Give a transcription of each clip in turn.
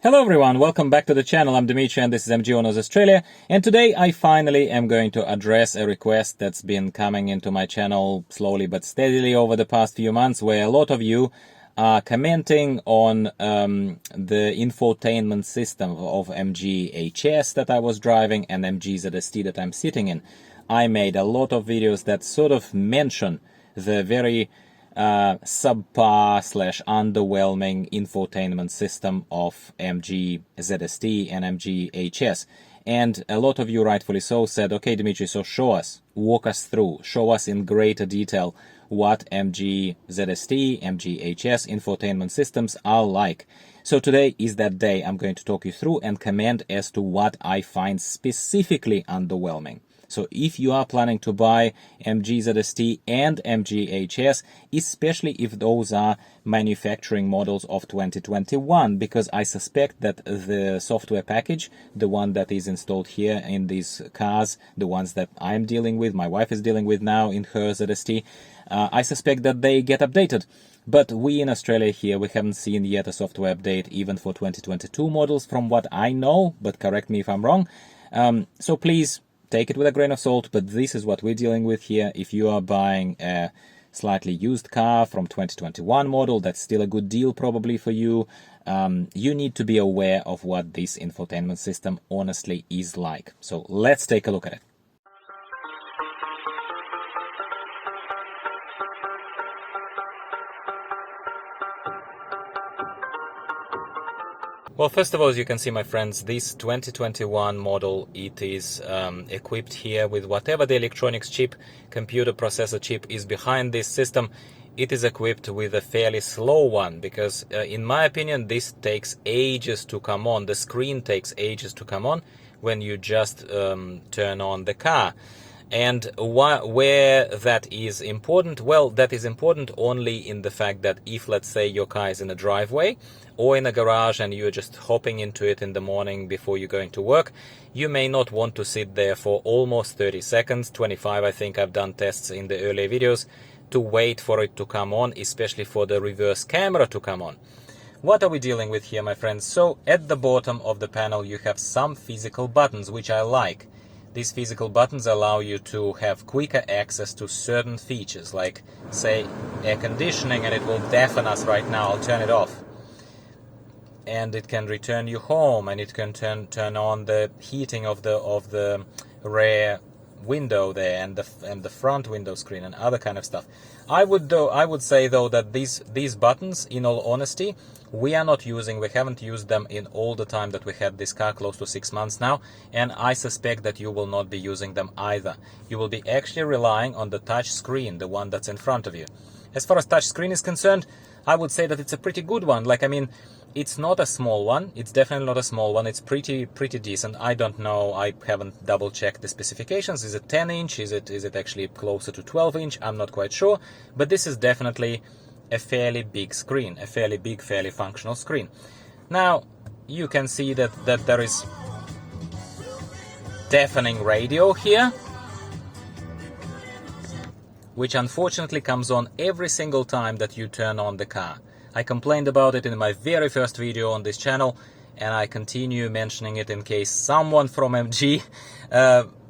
Hello everyone, welcome back to the channel. I'm Dimitri and this is MG Owners Australia, and today I finally am going to address a request that's been coming into my channel slowly but steadily over the past few months, where a lot of you are commenting on the infotainment system of MG HS that I was driving and MG ZST that I'm sitting in. I made a lot of videos that sort of mention the very subpar / underwhelming infotainment system of MG ZST and MG HS. And a lot of you, rightfully so, said, okay, Dimitri, so show us, walk us through, show us in greater detail what MG ZST, MG HS infotainment systems are like. So today is that day. I'm going to talk you through and comment as to what I find specifically underwhelming. So if you are planning to buy MG ZST and MG HS, especially if those are manufacturing models of 2021, because I suspect that the software package, the one that is installed here in these cars, the ones that I'm dealing with, my wife is dealing with now in her ZST, I suspect that they get updated. But we in Australia here, we haven't seen yet a software update even for 2022 models from what I know, but correct me if I'm wrong. So please, take it with a grain of salt, but this is what we're dealing with here. If you are buying a slightly used car from 2021 model, that's still a good deal probably for you. You need to be aware of what this infotainment system honestly is like. So let's take a look at it. Well, first of all, as you can see, my friends, this 2021 model, it is equipped here with whatever the electronics chip, computer processor chip is behind this system. It is equipped with a fairly slow one because, in my opinion, this takes ages to come on. The screen takes ages to come on when you just turn on the car. And where that is important? Well, that is important only in the fact that if, let's say, your car is in a driveway or in a garage and you're just hopping into it in the morning before you're going to work, you may not want to sit there for almost 30 seconds, 25, I think I've done tests in the earlier videos, to wait for it to come on, especially for the reverse camera to come on. What are we dealing with here, my friends? So at the bottom of the panel, you have some physical buttons, which I like. These physical buttons allow you to have quicker access to certain features, like, say, air conditioning, and it will deafen us right now. I'll turn it off. And it can return you home, and it can turn on the heating of the rear window there, and the front window screen, and other kind of stuff. I would say though that these buttons, in all honesty, we haven't used them in all the time that we had this car, close to 6 months now, and I suspect that you will not be using them either. You will be actually relying on the touch screen, the one that's in front of you. As far as touch screen is concerned, I would say that it's a pretty good one. Like, I mean, it's not a small one. It's definitely not a small one. It's pretty decent. I don't know. I haven't double checked the specifications. Is it 10 inch? Is it actually closer to 12 inch? I'm not quite sure. But this is definitely a fairly big screen, a fairly big, fairly functional screen. Now, you can see that there is deafening radio here, which unfortunately comes on every single time that you turn on the car. I complained about it in my very first video on this channel, and I continue mentioning it in case someone from MG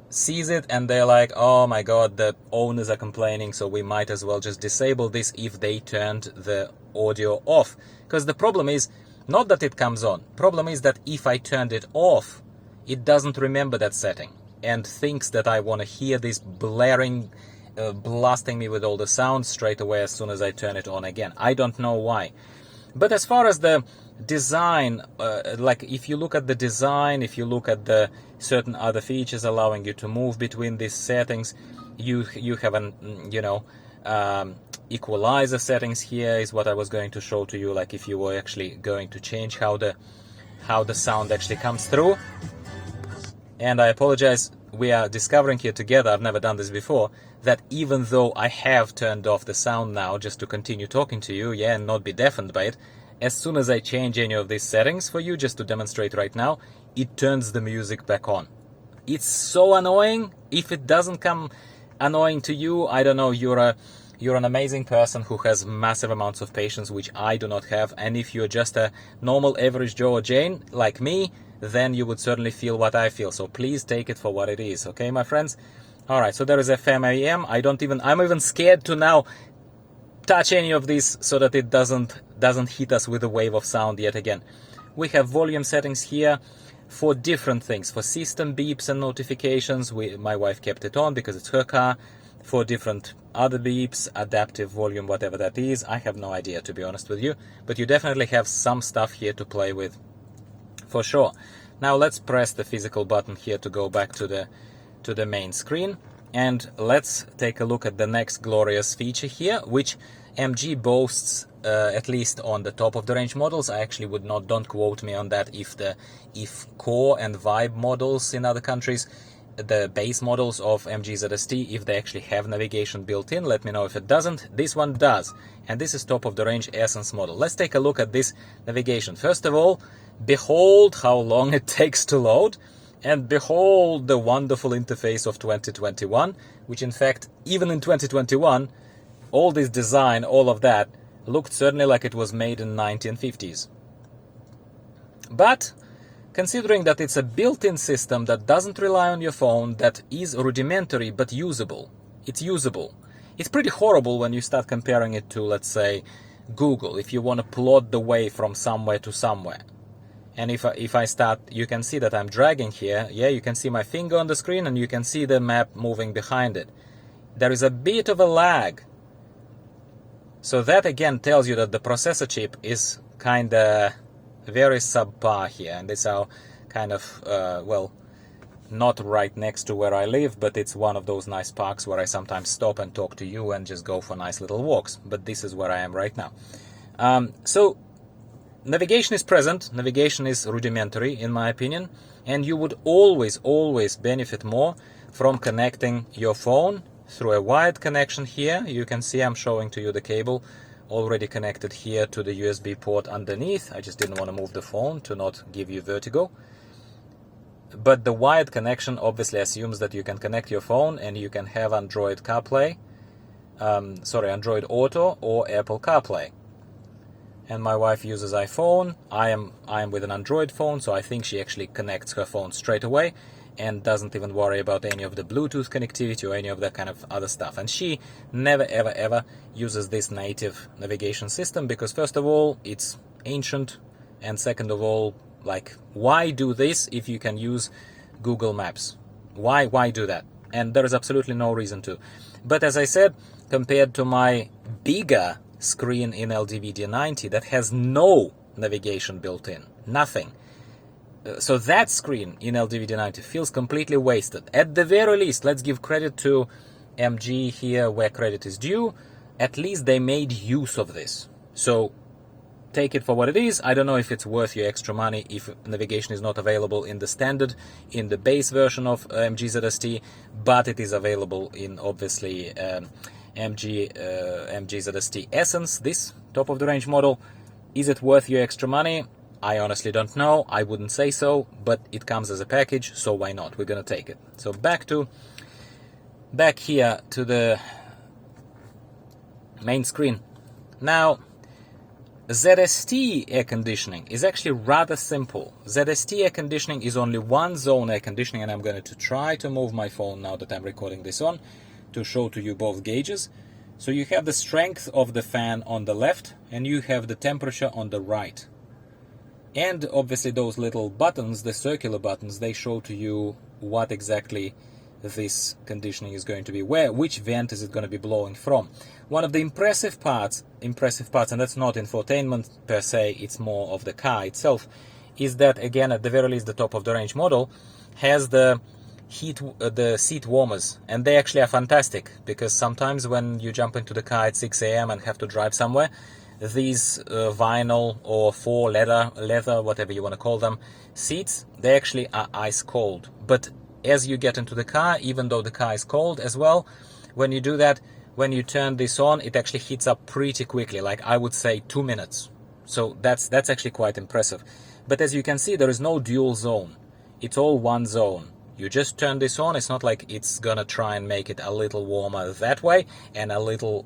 sees it and they're like, oh my god, the owners are complaining, so we might as well just disable this if they turned the audio off. Because the problem is not that it comes on. Problem is that if I turned it off, it doesn't remember that setting and thinks that I want to hear this blaring, blasting me with all the sound straight away as soon as I turn it on again. I don't know why. But as far as the design, like if you look at the design, if you look at the certain other features allowing you to move between these settings, you have an equalizer settings here is what I was going to show to you, like if you were actually going to change how the sound actually comes through. And I apologize, we are discovering here together, I've never done this before, that even though I have turned off the sound now just to continue talking to you, and not be deafened by it, as soon as I change any of these settings for you, just to demonstrate right now, it turns the music back on. It's so annoying. If it doesn't come annoying to you, I don't know, you're you're an amazing person who has massive amounts of patience, which I do not have. And if you're just a normal average Joe or Jane like me, then you would certainly feel what I feel. So please take it for what it is, okay, my friends? All right, so there is FM AM. I'm even scared to now touch any of these so that it doesn't hit us with a wave of sound yet again. We have volume settings here for different things. For system beeps and notifications, my wife kept it on because it's her car. For different other beeps, adaptive volume, whatever that is, I have no idea, to be honest with you. But you definitely have some stuff here to play with, for sure. Now let's press the physical button here to go back to the main screen. And let's take a look at the next glorious feature here, which MG boasts, at least on the top of the range models. I actually don't quote me on that if core and vibe models in other countries, the base models of MG ZST, if they actually have navigation built in. Let me know if it doesn't. This one does, and this is top of the range Essence model. Let's take a look at this navigation. First of all, behold how long it takes to load. And behold the wonderful interface of 2021, which in fact, even in 2021, all this design, all of that, looked certainly like it was made in 1950s. But considering that it's a built-in system that doesn't rely on your phone, that is rudimentary but usable, it's usable. It's pretty horrible when you start comparing it to, let's say, Google, if you want to plot the way from somewhere to somewhere. And if I start, you can see that I'm dragging here. Yeah, you can see my finger on the screen and you can see the map moving behind it. There is a bit of a lag. So that again tells you that the processor chip is kind of very subpar here. And it's our kind of, well, not right next to where I live, but it's one of those nice parks where I sometimes stop and talk to you and just go for nice little walks. But this is where I am right now. So navigation is present, navigation is rudimentary in my opinion, and you would always benefit more from connecting your phone through a wired connection here. You can see I'm showing to you the cable already connected here to the USB port underneath. I just didn't want to move the phone to not give you vertigo. But the wired connection obviously assumes that you can connect your phone and you can have Android CarPlay, Android Auto or Apple CarPlay. And my wife uses iPhone. I am with an Android phone, so I think she actually connects her phone straight away and doesn't even worry about any of the Bluetooth connectivity or any of that kind of other stuff. And she never ever uses this native navigation system because first of all, it's ancient, and second of all, like, why do this if you can use Google Maps? Why do that? And there is absolutely no reason to. But as I said, compared to my bigger screen in LDV D90 that has no navigation built in, nothing. So that screen in LDV D90 feels completely wasted. At the very least, let's give credit to MG here where credit is due. At least they made use of this. So take it for what it is. I don't know if it's worth your extra money if navigation is not available in the standard, in the base version of MG ZST, but it is available in obviously MG ZST Essence, this top of the range model. Is it worth your extra money? I honestly don't know. I wouldn't say so, but it comes as a package, so why not? We're gonna take it. So back here to the main screen. Now, ZST air conditioning is actually rather simple. ZST air conditioning is only one zone air conditioning, and I'm going to try to move my phone now that I'm recording this on to show to you both gauges. So you have the strength of the fan on the left and you have the temperature on the right. And obviously those little buttons, the circular buttons, they show to you what exactly this conditioning is going to be, which vent is it going to be blowing from. One of the impressive parts, and that's not infotainment per se, it's more of the car itself, is that again at the very least the top of the range model has the seat warmers, and they actually are fantastic because sometimes when you jump into the car at 6 a.m. and have to drive somewhere, these vinyl or faux leather, whatever you want to call them, seats, they actually are ice cold. But as you get into the car, even though the car is cold as well, when you do that, when you turn this on, it actually heats up pretty quickly, like I would say 2 minutes. So that's actually quite impressive. But as you can see, there is no dual zone. It's all one zone. You just turn this on. It's not like it's gonna try and make it a little warmer that way and a little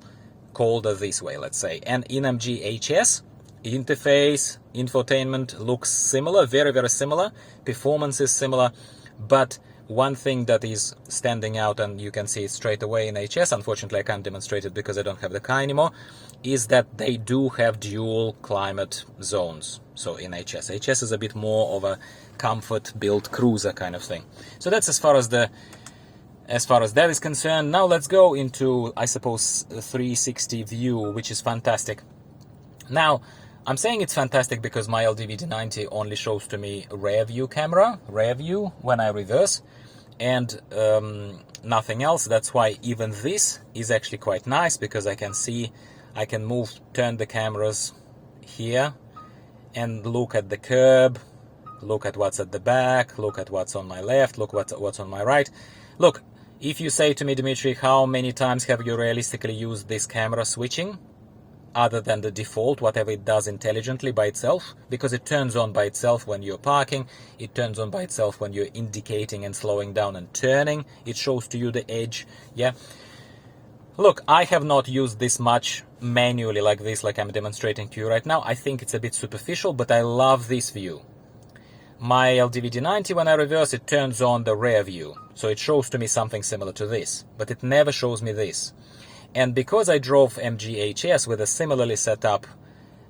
colder this way, let's say. And in MG HS, interface, infotainment looks similar, very, very similar. Performance is similar, but one thing that is standing out, and you can see it straight away in HS, unfortunately I can't demonstrate it because I don't have the car anymore, is that they do have dual climate zones. So in HS is a bit more of a comfort built cruiser kind of thing. So that's as far as that is concerned. Now let's go into, I suppose, 360 view, which is fantastic. Now, I'm saying it's fantastic because my LDV D90 only shows to me rear view camera, rear view when I reverse, and nothing else. That's why even this is actually quite nice, because I can see, I can move, turn the cameras here and look at the curb, look at what's at the back, look at what's on my left, look what's on my right. Look, if you say to me, Dimitri, how many times have you realistically used this camera switching? Other than the default, whatever it does intelligently by itself, because it turns on by itself when you're parking, it turns on by itself when you're indicating and slowing down and turning, it shows to you the edge, yeah. Look, I have not used this much manually like this, like I'm demonstrating to you right now. I think it's a bit superficial, but I love this view. My LDV D90, when I reverse, it turns on the rear view, so it shows to me something similar to this, but it never shows me this. And because I drove MG HS with a similarly set up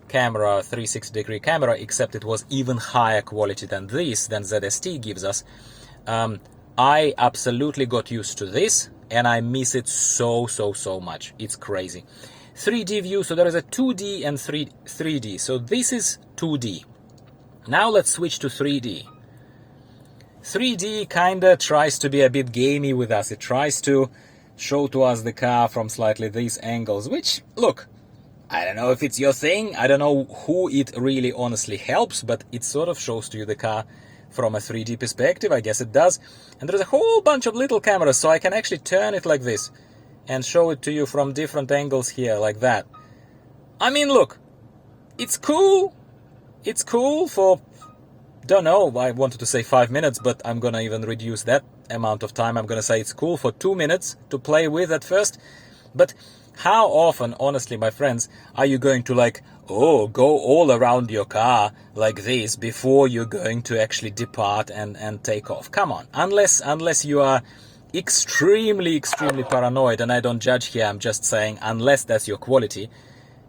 camera, 360-degree camera, except it was even higher quality than this, than ZST gives us, I absolutely got used to this, and I miss it so much. It's crazy. 3D view, so there is a 2D and 3D. So this is 2D. Now let's switch to 3D. 3D kinda tries to be a bit gamey with us. It tries to show to us the car from slightly these angles, which, look, I don't know if it's your thing, I don't know who it really honestly helps, but it sort of shows to you the car from a 3D perspective, I guess it does. And there's a whole bunch of little cameras, so I can actually turn it like this and show it to you from different angles here, like that. I mean, look, it's cool. It's cool for, don't know, I wanted to say 5 minutes, but I'm gonna even reduce that amount of time. I'm gonna say it's cool for 2 minutes to play with at first. But how often, honestly, my friends, are you going to go all around your car like this before you're going to actually depart and take off? Come on, unless you are extremely paranoid, and I don't judge here, I'm just saying, unless that's your quality,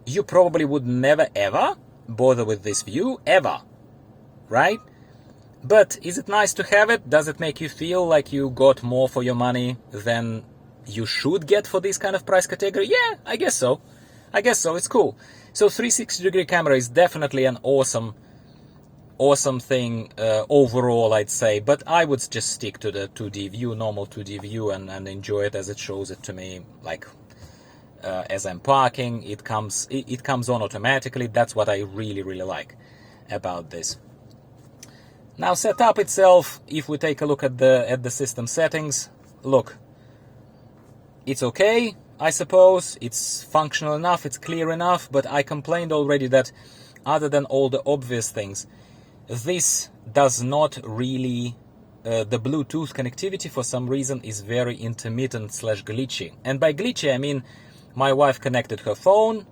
you probably would never ever bother with this view, ever, right? But is it nice to have it? Does it make you feel like you got more for your money than you should get for this kind of price category? Yeah, I guess so. It's cool. So 360-degree camera is definitely an awesome thing overall, I'd say. But I would just stick to the 2D view, normal 2D view, and enjoy it as it shows it to me. Like as I'm parking, it comes on automatically. That's what I really like about this. Now, setup itself, if we take a look at the system settings, look, it's okay, I suppose, it's functional enough, it's clear enough, but I complained already that other than all the obvious things, this does not really, the Bluetooth connectivity for some reason is very intermittent / glitchy. And by glitchy, I mean my wife connected her phone.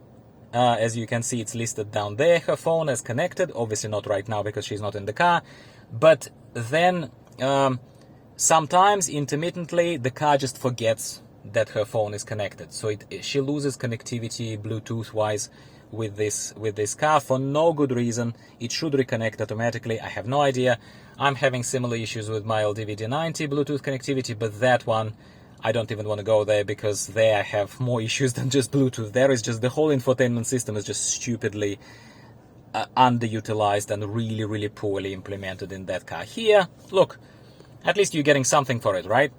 As you can see, it's listed down there. Her phone is connected, obviously not right now because she's not in the car. But then sometimes intermittently the car just forgets that her phone is connected. So she loses connectivity Bluetooth wise with this car for no good reason. It should reconnect automatically. I have no idea. I'm having similar issues with my LDV D90 Bluetooth connectivity, but that one, I don't even want to go there because there I have more issues than just Bluetooth. There is just the whole infotainment system is just stupidly underutilized and really poorly implemented in that car. Here, look, at least you're getting something for it, right?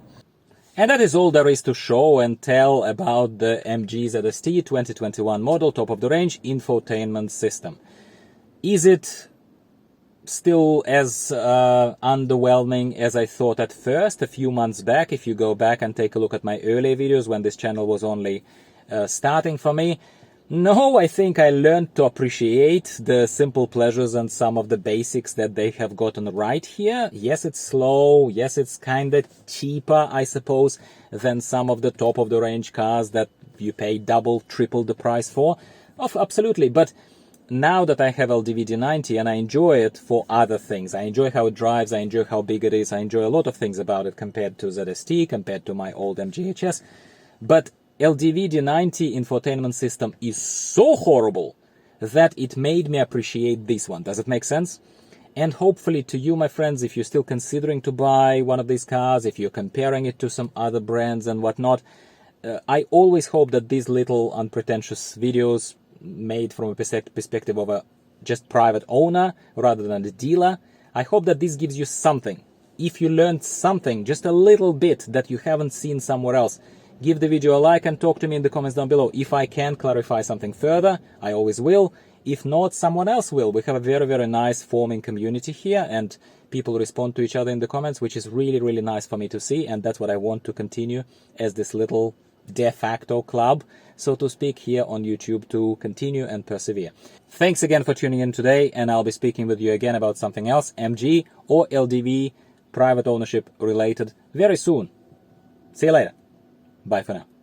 And that is all there is to show and tell about the MG ZST 2021 model, top of the range infotainment system. Is it still as underwhelming as I thought at first a few months back? If you go back and take a look at my earlier videos when this channel was only starting for me, no, I think I learned to appreciate the simple pleasures and some of the basics that they have gotten right here. Yes, it's slow. Yes, it's kind of cheaper, I suppose, than some of the top-of-the-range cars that you pay double, triple the price for? Absolutely, but now that I have LDV D90 and I enjoy it for other things, I enjoy how it drives, I enjoy how big it is, I enjoy a lot of things about it compared to ZST, compared to my old MGHS, but LDV D90 infotainment system is so horrible that it made me appreciate this one. Does it make sense? And hopefully to you, my friends, if you're still considering to buy one of these cars, if you're comparing it to some other brands and whatnot, I always hope that these little unpretentious videos made from a perspective of a just private owner rather than a dealer, I hope that this gives you something. If you learned something, just a little bit that you haven't seen somewhere else, give the video a like and talk to me in the comments down below. If I can clarify something further, I always will. If not, someone else will. We have a very, very nice forming community here, and people respond to each other in the comments, which is really, really nice for me to see, and that's what I want to continue as this little de facto club, so to speak, here on YouTube, to continue and persevere. Thanks again for tuning in today, and I'll be speaking with you again about something else, MG or LDV, private ownership related, very soon. See you later. Bye for now.